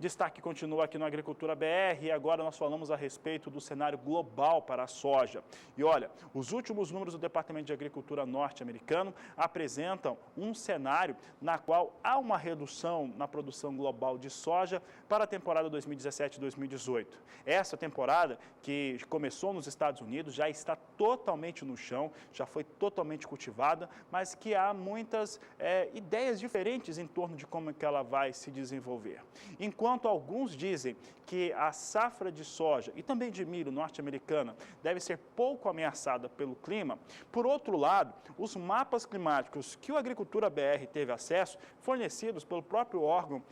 Destaque continua aqui no Agricultura BR e agora nós falamos a respeito do cenário global para a soja. E olha, os últimos números do Departamento de Agricultura norte-americano apresentam um cenário na qual há uma redução na produção global de soja para a temporada 2017-2018. Essa temporada, que começou nos Estados Unidos, já está totalmente no chão, já foi totalmente cultivada, mas que há muitas ideias diferentes em torno de como que ela vai se desenvolver. Enquanto alguns dizem que a safra de soja e também de milho norte-americana deve ser pouco ameaçada pelo clima, por outro lado, os mapas climáticos que o Agricultura BR teve acesso, fornecidos pelo próprio órgão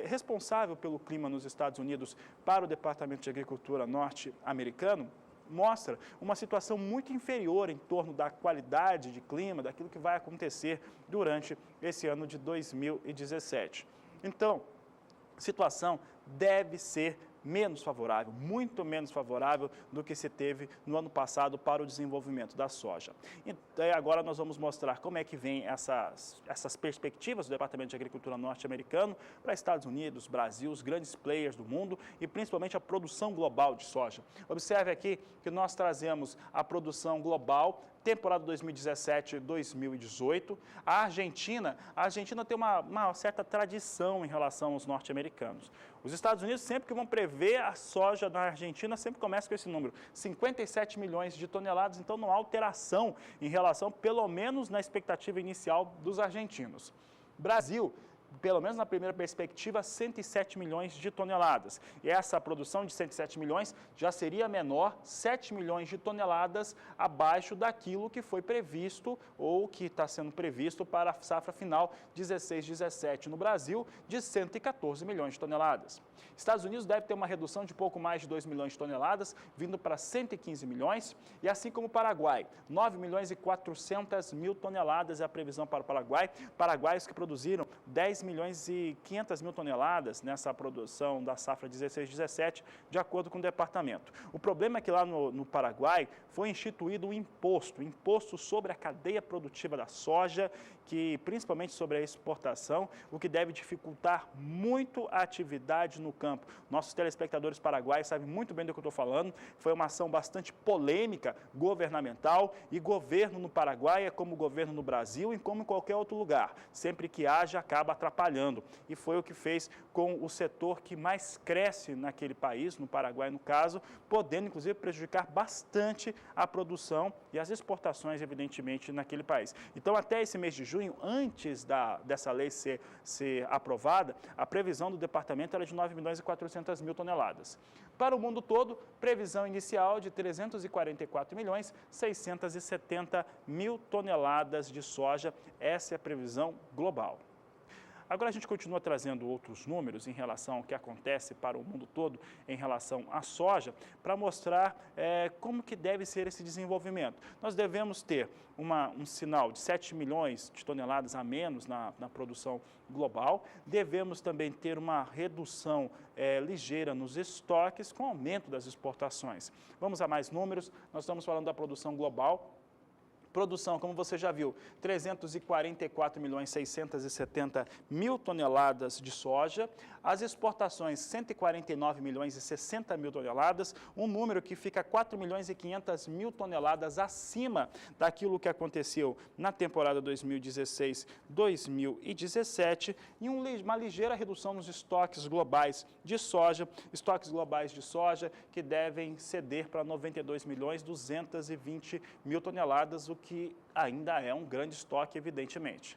responsável pelo clima nos Estados Unidos para o Departamento de Agricultura norte-americano, mostra uma situação muito inferior em torno da qualidade de clima, daquilo que vai acontecer durante esse ano de 2017. Então, a situação deve ser menos favorável, muito menos favorável do que se teve no ano passado para o desenvolvimento da soja. E agora nós vamos mostrar como é que vem essas perspectivas do Departamento de Agricultura norte-americano para Estados Unidos, Brasil, os grandes players do mundo e principalmente a produção global de soja. Observe aqui que nós trazemos a produção global temporada 2017-2018. A Argentina tem uma certa tradição em relação aos norte-americanos. Os Estados Unidos, sempre que vão prever a soja na Argentina, sempre começa com esse número, 57 milhões de toneladas, então não há alteração em relação, pelo menos na expectativa inicial dos argentinos. Brasil, pelo menos na primeira perspectiva, 107 milhões de toneladas. E essa produção de 107 milhões já seria menor, 7 milhões de toneladas abaixo daquilo que foi previsto ou que está sendo previsto para a safra final 16-17 no Brasil, de 114 milhões de toneladas. Estados Unidos deve ter uma redução de pouco mais de 2 milhões de toneladas, vindo para 115 milhões, e assim como o Paraguai, 9 milhões e 400 mil toneladas é a previsão para o Paraguai. Paraguaios que produziram 10 milhões e 500 mil toneladas nessa produção da safra 16-17, de acordo com o departamento. O problema é que lá no Paraguai foi instituído um imposto sobre a cadeia produtiva da soja, que principalmente sobre a exportação, o que deve dificultar muito a atividade no campo. Nossos telespectadores paraguaios sabem muito bem do que eu estou falando. Foi uma ação bastante polêmica, governamental, e governo no Paraguai é como governo no Brasil e como em qualquer outro lugar. Sempre que haja, acaba atrapalhando. E foi o que fez com o setor que mais cresce naquele país, no Paraguai no caso, podendo inclusive prejudicar bastante a produção e as exportações, evidentemente, naquele país. Então, até esse mês de junho, antes dessa lei ser aprovada, a previsão do departamento era de 9 milhões e 400 mil toneladas. Para o mundo todo, previsão inicial de 344 milhões 670 mil toneladas de soja. Essa é a previsão global. Agora a gente continua trazendo outros números em relação ao que acontece para o mundo todo em relação à soja, para mostrar como que deve ser esse desenvolvimento. Nós devemos ter um sinal de 7 milhões de toneladas a menos na produção global, devemos também ter uma redução ligeira nos estoques com aumento das exportações. Vamos a mais números, nós estamos falando da produção global. Produção, como você já viu, 344 milhões 670 mil toneladas de soja. As exportações, 149 milhões e 60 mil toneladas, um número que fica 4 milhões e 500 mil toneladas acima daquilo que aconteceu na temporada 2016-2017 e uma ligeira redução nos estoques globais de soja, que devem ceder para 92 milhões 220 mil toneladas, o que ainda é um grande estoque, evidentemente.